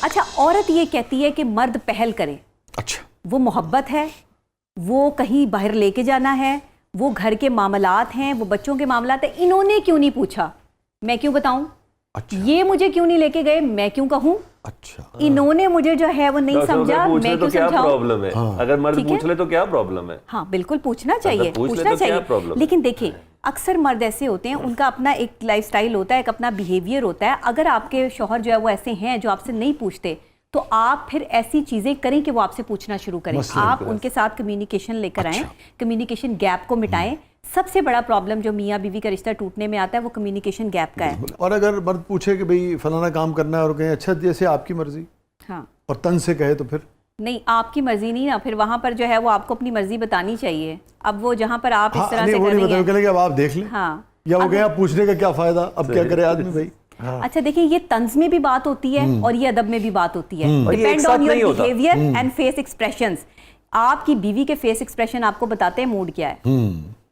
अच्छा, औरत ये कहती है कि मर्द पहल करे। अच्छा, वो मोहब्बत है, वो कहीं बाहर लेके जाना है, वो घर के मामलात हैं, वो बच्चों के मामलात हैं, इन्होंने क्यों नहीं पूछा, मैं क्यों बताऊं? अच्छा, ये मुझे क्यों नहीं लेके गए, मैं क्यों कहूं? अच्छा, इन्होंने मुझे जो है वो नहीं समझा, मैं क्यों समझाऊं? प्रॉब्लम है? अगर मर्द पूछ ले तो क्या प्रॉब्लम है? हाँ बिल्कुल पूछना चाहिए, पूछना चाहिए। लेकिन देखिए अक्सर मर्द ऐसे होते हैं, उनका अपना एक लाइफस्टाइल होता है, एक अपना बिहेवियर होता है। अगर आपके शौहर जो है वो ऐसे हैं जो आपसे नहीं पूछते, तो आप फिर ऐसी चीजें करें कि वो आपसे पूछना शुरू करें। आप उनके साथ कम्युनिकेशन लेकर आएं, कम्युनिकेशन गैप को मिटाएं। सबसे बड़ा प्रॉब्लम जो मियाँ बीवी का रिश्ता टूटने में आता है वो कम्युनिकेशन गैप का है। और अगर मर्द पूछे कि भाई फलाना काम करना है और कहें अच्छा जैसे आपकी मर्जी, हाँ, और तन से कहे तो फिर नहीं, आपकी मर्जी नहीं ना, फिर वहां पर जो है वो आपको अपनी मर्जी बतानी चाहिए। अब वो जहां पर आप इस तरह से कर रही हैं, कहेंगे अब आप देख लें, हाँ, या वो कहे पूछने का क्या फायदा, अब क्या करे आदमी भाई। अच्छा देखिए, ये तंज में भी बात होती है और ये अदब में भी बात होती है। Depend on your behaviour and face expressions. आपकी बीवी के फेस एक्सप्रेशन आपको बताते हैं मूड क्या है।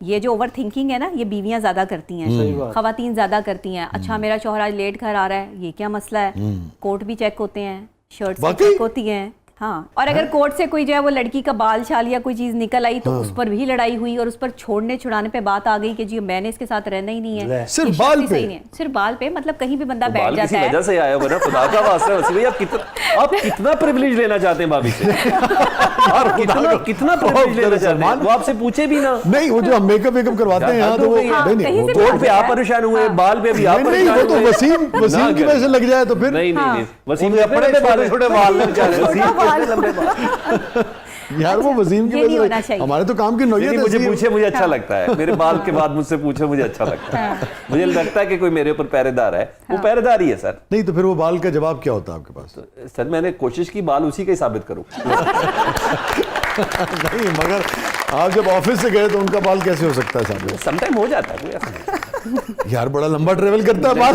ये जो ओवर थिंकिंग है ना, ये बीवियां ज्यादा करती हैं, खवातीन ज्यादा करती हैं। अच्छा मेरा शौहर आज लेट घर आ रहा है, ये क्या मसला है? कोट भी चेक होते हैं, शर्ट चेक होती हैं। हाँ, और अगर कोर्ट से कोई जो है वो लड़की का बाल छाल या कोई चीज निकल आई तो उस पर भी लड़ाई हुई, और उस पर छोड़ने छुड़ाने पे बात आ गई कि जी मैंने इसके साथ रहना ही नहीं है। सिर्फ बाल पे, सिर्फ बाल पे, मतलब कहीं भी बंदा बैठ जाता है। वजह से आया हो ना, खुदा का वास्ता वसीम भाई, आप कितना प्रिविलेज लेना चाहते हैं भाभी से, और कितना प्रिविलेज लेना चाहते हैं? वो आपसे पूछे भी ना। नहीं, वो जो हम मेकअप करवाते हैं यहाँ तो कोर्ट पे आप परेशान हुए, बाल पे भी आप परेशान हुए। वो तो वसीम की वजह से लग जाए तो फिर नहीं, वसीम अपने छोटे बाल लग जाए यार, वो वसीम की वजह से हमारे तो काम की नौयत है। मुझे पूछे, मुझे अच्छा लगता है, मेरे बाल के बाद मुझसे पूछे, मुझे अच्छा लगता है। मुझे लगता है कि कोई मेरे ऊपर पहरेदार है, वो पहरेदार ही है सर। नहीं तो फिर वो बाल का जवाब क्या होता है आपके पास? सर मैंने कोशिश की बाल उसी का ही साबित करूं। नहीं, मगर आप जब ऑफिस से गए तो उनका बाल कैसे हो सकता है साबित? समटाइम हो जाता है, कोई ऐसा नहीं। यार बड़ा लंबा ट्रेवल करता है बाल।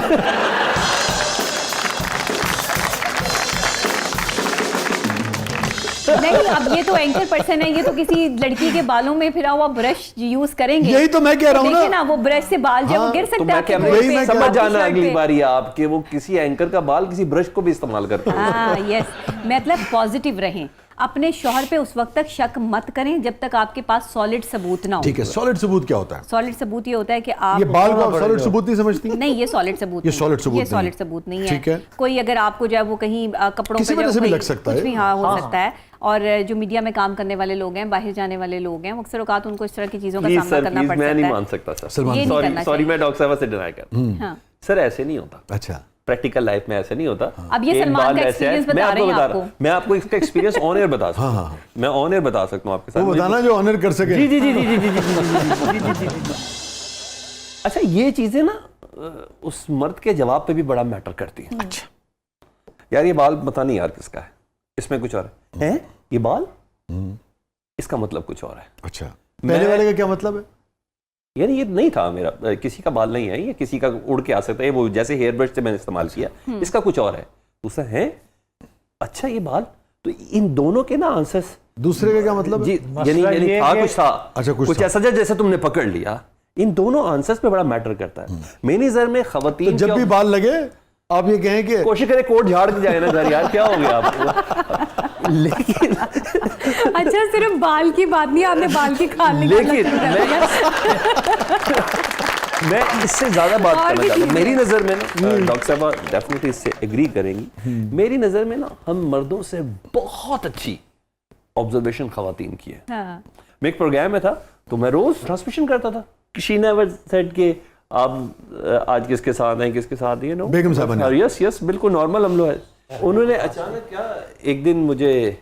नहीं, अब ये तो एंकर पर्सन है, ये तो किसी लड़की के बालों में फिरा हुआ ब्रश यूज करेंगे। यही तो मैं कह रहा हूँ ना, वो ब्रश से बाल जब गिर सकता है। समझ जाना अगली बारी आपके, वो किसी एंकर का बाल किसी ब्रश को भी इस्तेमाल करते हैं। हाँ यस, मतलब पॉजिटिव रहें। अपने शौहर पे उस वक्त तक शक मत करें जब तक आपके पास सॉलिड सबूत ना हो। ठीक है, सॉलिड सबूत क्या होता है? सॉलिड सबूत ये होता है कि आप ये बाल को सॉलिड सबूत नहीं समझती? नहीं, ये सॉलिड सबूत, ये सॉलिड सबूत, ये सॉलिड सबूत नहीं है। ठीक है, कोई अगर आपको जो है वो कहीं कपड़ों किसी वजह से भी लग सकता है, कुछ भी हाँ हो सकता है। और जो मीडिया में काम करने वाले लोग हैं, बाहर जाने वाले लोग हैं, अक्सर औकात उनको इस तरह की चीजों का सामना करना पड़ता है। मैं नहीं मान सकता सर, सॉरी मैं डॉक्टर साहब से डिनाई कर, सर ऐसे नहीं होता। अच्छा, प्रैक्टिकल लाइफ में ऐसे नहीं होता। अब ये सलमान का एक्सपीरियंस बता रहे हैं आपको। मैं आपको इसका एक्सपीरियंस ऑन एयर बता सकता हूं। मैं ऑन एयर बता सकता हूं आपके साथ। वो बताना जो ऑनर कर सके। जी जी जी जी जी जी जी। अच्छा, ये चीजें ना उस मर्द के जवाब पे भी बड़ा मैटर करती हैं। अच्छा यार, ये बाल पता नहीं यार किसका है, इसमें कुछ और है, ये बाल इसका मतलब कुछ और है। अच्छा, पहले वाले का क्या मतलब है? यानी ये नहीं था मेरा, किसी का बाल नहीं है, ये किसी का उड़ के आ सकता है, वो जैसे हेयर ब्रश से मैंने इस्तेमाल किया, इसका कुछ और है, दूसरा है। अच्छा ये बाल, तो इन दोनों के ना आंसर्स, दूसरे का क्या मतलब जी, यानी था कुछ था, अच्छा कुछ ऐसा जैसे तुमने पकड़ लिया। इन दोनों आंसर्स पे बड़ा मैटर करता है। मेरी नजर में खवातीन तो जब भी बाल लगे आप ये कहें कि कोशिश करें कोट झाड़ के जाए ना घर, यार क्या हो गया आपको। लेकिन अच्छा, सिर्फ बाल की बात नहीं, आपने बाल की खाल निकाल, लेकिन मैं इससे ज्यादा बात करना चाहता हूँ। मेरी नजर में ना, डॉक्टर साहब डेफिनेटली इससे एग्री करेंगी, मेरी नजर में ना हम मर्दों से बहुत अच्छी ऑब्जर्वेशन खवातीन की है। मैं एक प्रोग्राम में था तो मैं रोज ट्रांसमिशन करता था, शी नेवर सेड के आप आज किसके साथ हैं, किसके साथ ये नो बेगम साहब। यस यस, बिल्कुल नॉर्मल हम लोग है। उन्होंने अचानक क्या एक दिन मुझे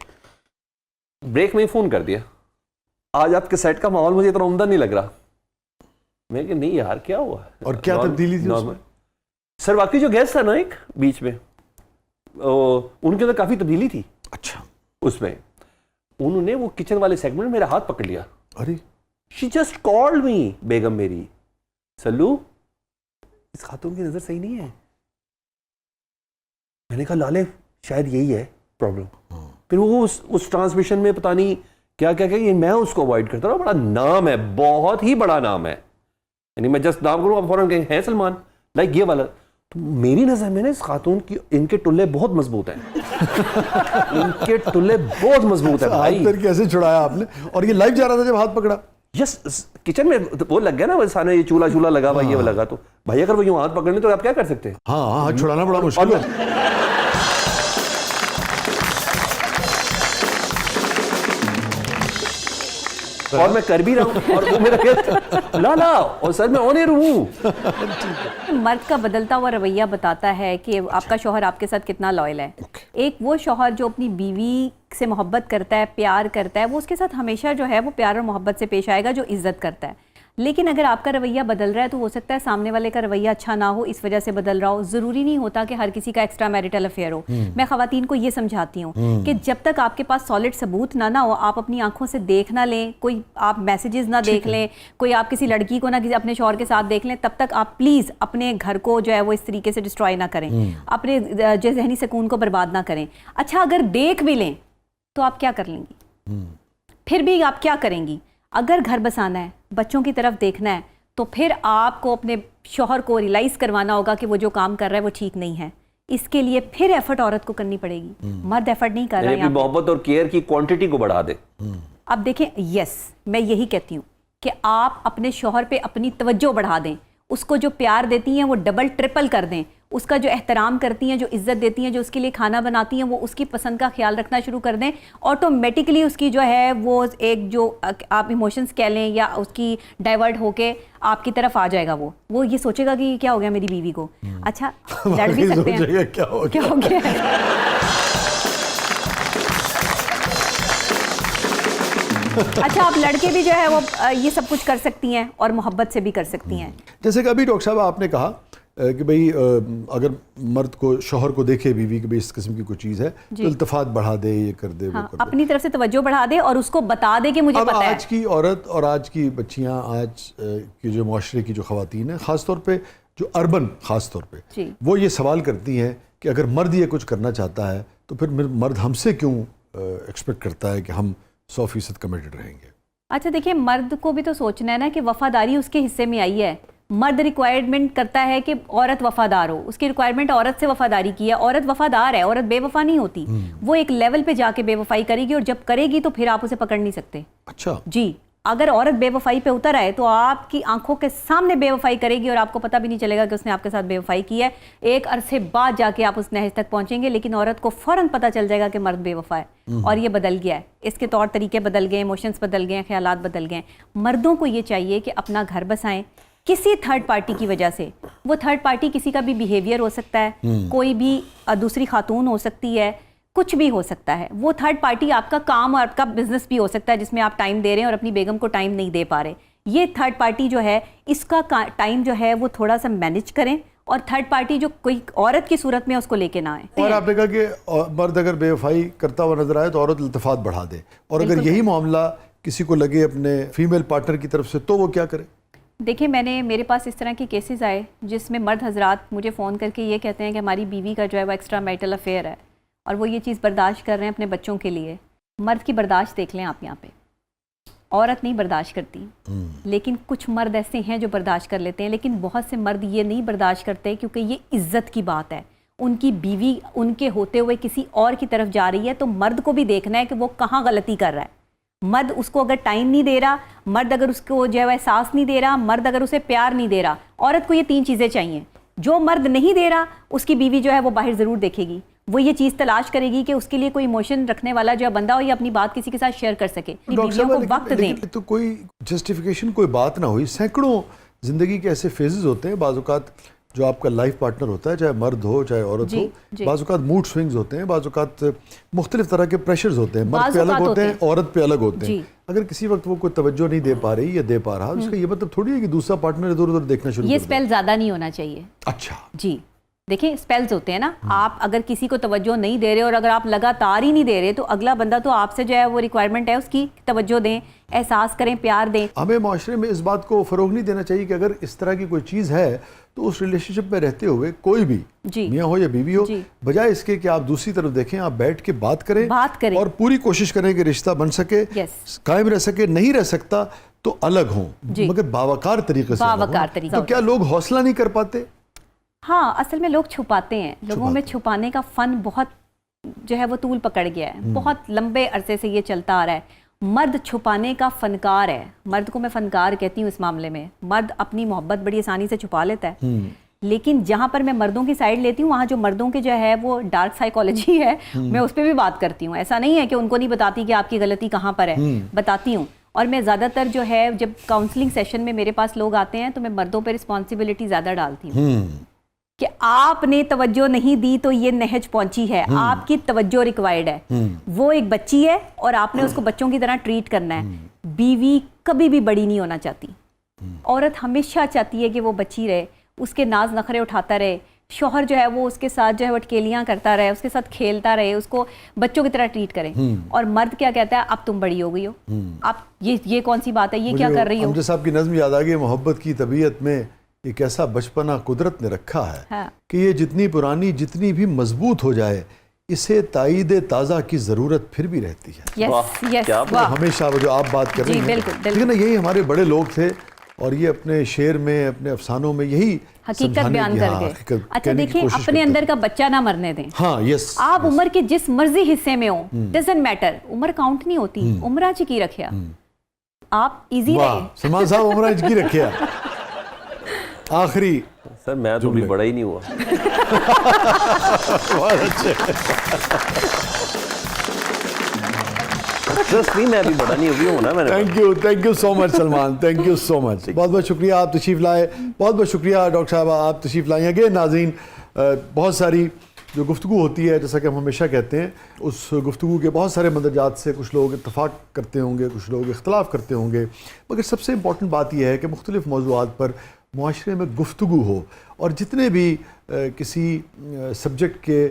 ब्रेक में ही फोन कर दिया, आज आपके सेट का माहौल मुझे इतना उम्दा नहीं लग रहा। मैं कि नहीं यार क्या हुआ? और क्या तब्दीली थी उसमें? सर वाकई जो गेस्ट था ना एक बीच में, उनके अंदर काफी तब्दीली थी। अच्छा, उसमें उन्होंने वो किचन वाले सेगमेंट में मेरा हाथ पकड़ लिया। अरे, शी जस्ट कॉल्ड मी, बेगम मेरी, सल्लू इस खातून की नजर सही नहीं है। मैंने कहा लाले शायद यही है प्रॉब्लम। फिर वो उस ट्रांसमिशन में पता नहीं क्या क्या क्या, मैं उसको अवॉइड करता रहा। बड़ा नाम है, बहुत ही बड़ा नाम है, यानी मैं जस्ट नाम करूँ आप फौरन कहें हैं सलमान, लाइक ये वाला। तो मेरी नजर में ना इस खातून की इनके टुल्ले बहुत मजबूत हैं। इनके टुल्ले बहुत मजबूत है भाई। हाथ पैर कैसे छुड़ाया आपने? और ये लाइव जा रहा था जब हाथ पकड़ा? यस, किचन में वो लग गया ना, वो सामने ये चूल्हा लगा हुआ, ये लगा, तो भाई अगर वो यूं हाथ पकड़ने तो आप क्या कर सकते हैं? हाँ, हाथ छुड़ाना बड़ा मुश्किल है। और मैं कर भी रहा हूँ और वो मेरा ला और सर मैं ऑनर हूँ। मर्द का बदलता हुआ रवैया बताता है कि आपका शौहर आपके साथ कितना लॉयल है। एक वो शौहर जो अपनी बीवी से मोहब्बत करता है, प्यार करता है, वो उसके साथ हमेशा जो है वो प्यार और मोहब्बत से पेश आएगा, जो इज्जत करता है। लेकिन अगर आपका रवैया बदल रहा है तो हो सकता है सामने वाले का रवैया अच्छा ना हो, इस वजह से बदल रहा हो। ज़रूरी नहीं होता कि हर किसी का एक्स्ट्रा मैरिटल अफेयर हो। मैं ख़वातीन को ये समझाती हूँ कि जब तक आपके पास सॉलिड सबूत ना हो, आप अपनी आंखों से देख ना लें, कोई आप मैसेजेस ना देख लें, कोई आप किसी लड़की को ना किसी अपने शौहर के साथ देख लें, तब तक आप प्लीज़ अपने घर को जो है वो इस तरीके से डिस्ट्रॉय ना करें, अपने जो जहनी सुकून को बर्बाद ना करें। अच्छा, अगर देख भी लें तो आप क्या कर लेंगी? फिर भी आप क्या करेंगी? अगर घर बसाना है, बच्चों की तरफ देखना है, तो फिर आपको अपने शौहर को रियलाइज़ करवाना होगा कि वो जो काम कर रहा है वो ठीक नहीं है। इसके लिए फिर एफर्ट औरत को करनी पड़ेगी। मर्द एफर्ट नहीं कर रहा है। मोहब्बत और केयर की क्वांटिटी को बढ़ा दे। अब देखें, यस, मैं यही कहती हूँ कि आप अपने शौहर पे अपनी तवज्जो बढ़ा दें, उसको जो प्यार देती हैं वो डबल ट्रिपल कर दें, उसका जो एहतराम करती हैं, जो इज्जत देती हैं, जो उसके लिए खाना बनाती हैं, वो उसकी पसंद का ख्याल रखना शुरू कर दें। ऑटोमेटिकली उसकी जो है वो एक जो आप इमोशंस कह लें या उसकी डाइवर्ट होके आपकी तरफ आ जाएगा। वो ये सोचेगा कि क्या हो गया मेरी बीवी को। अच्छा, लड़ भी सकते हैं, क्या हो गया। अच्छा, आप लड़के भी जो है वो ये सब कुछ कर सकती हैं और मोहब्बत से भी कर सकती हैं। जैसे कि अभी डॉक्टर साहब आपने कहा कि भाई अगर मर्द को शौहर को देखे बीवी कि भाई इस किस्म की कोई चीज़ है तो इल्तिफात बढ़ा दे, ये कर दे, हाँ, वो कर दे, अपनी तरफ से तवज्जो बढ़ा दे और उसको बता दे कि मुझे अब पता है। आज की औरत और आज की बच्चियां, आज की जो माशरे की जो खवातीन है, ख़ासतौर पे जो अर्बन ख़ासतौर पे, वो ये सवाल करती हैं कि अगर मर्द ये कुछ करना चाहता है तो फिर मर्द हमसे क्यों एक्सपेक्ट करता है कि हम 100% कमिटेड रहेंगे। अच्छा देखिए, मर्द को भी तो सोचना है ना कि वफादारी उसके हिस्से में आई है। मर्द रिक्वायरमेंट करता है कि औरत वफादार हो, उसकी रिक्वायरमेंट औरत से वफादारी की है। औरत वफादार है, औरत बेवफा नहीं होती। वो एक लेवल पे जाके बेवफाई करेगी और जब करेगी तो फिर आप उसे पकड़ नहीं सकते। अच्छा जी, अगर औरत बेवफाई पे उतर आए तो आपकी आंखों के सामने बेवफाई करेगी और आपको पता भी नहीं चलेगा कि उसने आपके साथ बेवफाई की है। एक अरसे बाद जाके आप उस नहज तक पहुंचेंगे, लेकिन औरत को फौरन पता चल जाएगा कि मर्द बेवफा है और ये बदल गया है, इसके तौर तरीके बदल गए, इमोशंस बदल गए, ख्यालात बदल गए। मर्दों को ये चाहिए कि अपना घर बसाएं किसी थर्ड पार्टी की वजह से। वो थर्ड पार्टी किसी का भी बिहेवियर हो सकता है, कोई भी दूसरी खातून हो सकती है, कुछ भी हो सकता है। वो थर्ड पार्टी आपका काम और आपका बिजनेस भी हो सकता है जिसमें आप टाइम दे रहे हैं और अपनी बेगम को टाइम नहीं दे पा रहे। ये थर्ड पार्टी जो है, इसका टाइम जो है वो थोड़ा सा मैनेज करें और थर्ड पार्टी जो कोई औरत की सूरत में उसको लेके ना आए। और आपने कहा कि मर्द अगर बेवफाई करता हुआ नजर आए तो औरत इल्तिफात बढ़ा दे, और अगर यही मामला किसी को लगे अपने फीमेल पार्टनर की तरफ से तो वो क्या करे? देखिए, मेरे पास इस तरह के केसेस आए जिसमें मर्द हजरात मुझे फ़ोन करके ये कहते हैं कि हमारी बीवी का जो है वो एक्स्ट्रा मैरिटल अफेयर है और वो ये चीज़ बर्दाश्त कर रहे हैं अपने बच्चों के लिए। मर्द की बर्दाश्त देख लें आप यहाँ पे, औरत नहीं बर्दाश्त करती, लेकिन कुछ मर्द ऐसे हैं जो बर्दाश्त कर लेते हैं। लेकिन बहुत से मर्द ये नहीं बर्दाश्त करते क्योंकि ये इज्जत की बात है। उनकी बीवी उनके होते हुए किसी और की तरफ जा रही है तो मर्द को भी देखना है कि वो कहाँ गलती कर रहा है। मर्द उसको अगर टाइम नहीं दे रहा, मर्द अगर उसको जो है एहसास नहीं दे रहा, मर्द अगर उसे प्यार नहीं दे रहा, औरत को ये 3 चीज़ें चाहिए। जो मर्द नहीं दे रहा उसकी बीवी जो है वो बाहर ज़रूर देखेगी, वो ये चीज़ तलाश करेगी कि उसके लिए कोई इमोशन रखने वाला जो है बंदा हो या अपनी बात किसी के साथ शेयर कर सके। बीवियों को वक्त दें। तो कोई जस्टिफिकेशन कोई बात ना हुई। सैकड़ों जिंदगी के ऐसे फेजेस होते हैं, बाज़-औक़ात जो आपका लाइफ पार्टनर होता है, चाहे मर्द हो चाहे औरत हो, बाज़-औक़ात मूड स्विंग्स होते हैं, बाज़-औक़ात मुख्तलिफ तरह के प्रेशर्स होते हैं, मर्द पे अलग होते हैं, औरत पे अलग होते हैं। अगर किसी वक्त वो कोई तवज्जो नहीं दे पा रही या दे पा रहा, उसका ये मतलब थोड़ी है कि दूसरा पार्टनर इधर उधर देखना शुरू कर दे। ये स्पेल ज़्यादा नहीं होना चाहिए। अच्छा जी, देखिए स्पेल्स होते हैं ना, आप अगर किसी को तवज्जो नहीं दे रहे और अगर आप लगातार ही नहीं दे रहे तो अगला बंदा तो आपसे जो है वो रिक्वायरमेंट है उसकी तवज्जो दें, एहसास करें, प्यार दें। हमें माशरे में इस बात को फ़रोग नहीं देना चाहिए कि अगर इस तरह की कोई चीज़ है तो उस रिलेशनशिप में रहते हुए कोई भी मियाँ हो या बीवी हो, बजाय इसके कि आप दूसरी तरफ देखें, आप बैठ के बात करें और पूरी कोशिश करें कि रिश्ता बन सके, कायम रह सके। नहीं रह सकता तो अलग हों, मगर बावकार तरीके से। बावकार तरीके। तो क्या लोग हौसला नहीं कर पाते? हाँ, असल में लोग छुपाते हैं, लोगों में छुपाने का फन बहुत जो है वो तूल पकड़ गया है, बहुत लंबे अरसे से ये चलता आ रहा है। मर्द छुपाने का फनकार है, मर्द को मैं फनकार कहती हूँ इस मामले में। मर्द अपनी मोहब्बत बड़ी आसानी से छुपा लेता है, लेकिन जहाँ पर मैं मर्दों की साइड लेती हूँ वहाँ जो मर्दों के जो है वो डार्क साइकोलॉजी है, मैं उस पर भी बात करती हूँ। ऐसा नहीं है कि उनको नहीं बताती कि आपकी गलती कहाँ पर है, बताती हूँ। और मैं ज़्यादातर जो है जब काउंसलिंग सेशन में मेरे पास लोग आते हैं तो मैं मर्दों पर रिस्पॉन्सिबिलिटी ज़्यादा डालती हूँ कि आपने तवज्जो नहीं दी तो ये नहज पहुंची है, आपकी तवज्जो रिक्वायर्ड है। वो एक बच्ची है और आपने उसको बच्चों की तरह ट्रीट करना है। बीवी कभी भी बड़ी नहीं होना चाहती, औरत हमेशा चाहती है कि वो बच्ची रहे, उसके नाज नखरे उठाता रहे, शौहर जो है वो उसके साथ जो है वटकेलियां करता रहे, उसके साथ खेलता रहे, उसको बच्चों की तरह ट्रीट करे। और मर्द क्या कहता है, अब तुम बड़ी हो गई हो, आप ये कौन सी बात है, ये क्या कर रही हो। हमजा साहब की नज़्म याद आ गई, मोहब्बत की तबीयत में एक ऐसा बचपना कुदरत ने रखा है हाँ। कि ये जितनी पुरानी जितनी भी मजबूत हो जाए, इसे ताईद ताज़ा की ज़रूरत फिर भी रहती है। हमेशा वो जो आप बात कर रही हैं, लेकिन यही हमारे बड़े लोग थे और ये अपने शेर में, अपने अफसानों में यही हकीकत बयान कर गए। अच्छा देखिए, अपने अंदर का बच्चा ना मरने दें। हाँ, यस। आप उम्र के जिस मर्जी हिस्से में हो, डजंट मैटर, उम्र काउंट नहीं होती, उम्र की रखिया। आप इजी रहे। सलमान साहब उम्र की रखिया। आखिरी सर, मैं तो भी बड़ा ही नहीं हुआ। बहुत अच्छे। नहीं, मैं अभी बड़ा नहीं हुई हूँ ना मैंने। Thank you so much Salman, thank you so much. बहुत बहुत शुक्रिया आप तशरीफ़ लाए, बहुत बहुत शुक्रिया डॉक्टर साहब आप तशरीफ़ लाए। अगेन नाज़रीन, बहुत सारी जो गुफ्तगू होती है, जैसा कि हम हमेशा कहते हैं, उस गुफ्तगू के बहुत सारे मंदरजात से कुछ लोग इत्तफ़ाक़ करते होंगे, कुछ लोग इख्तलाफ करते होंगे, मगर सबसे इम्पॉर्टेंट बात यह है कि मुख्तलिफ़ मौज़ूआत पर मुआशरे में गुफ्तगू हो और जितने भी किसी सब्जेक्ट के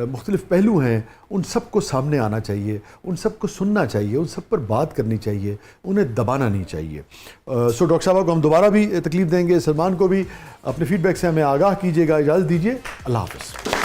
मुख्तलिफ़ पहलू हैं उन सब को सामने आना चाहिए, उन सब को सुनना चाहिए, उन सब पर बात करनी चाहिए, उन्हें दबाना नहीं चाहिए। सो डॉक्टर साहब को हम दोबारा भी तकलीफ़ देंगे, सलमान को भी अपने फ़ीडबैक से हमें आगाह कीजिएगा। इजाज़त दीजिए, अल्लाह हाफ़िज़।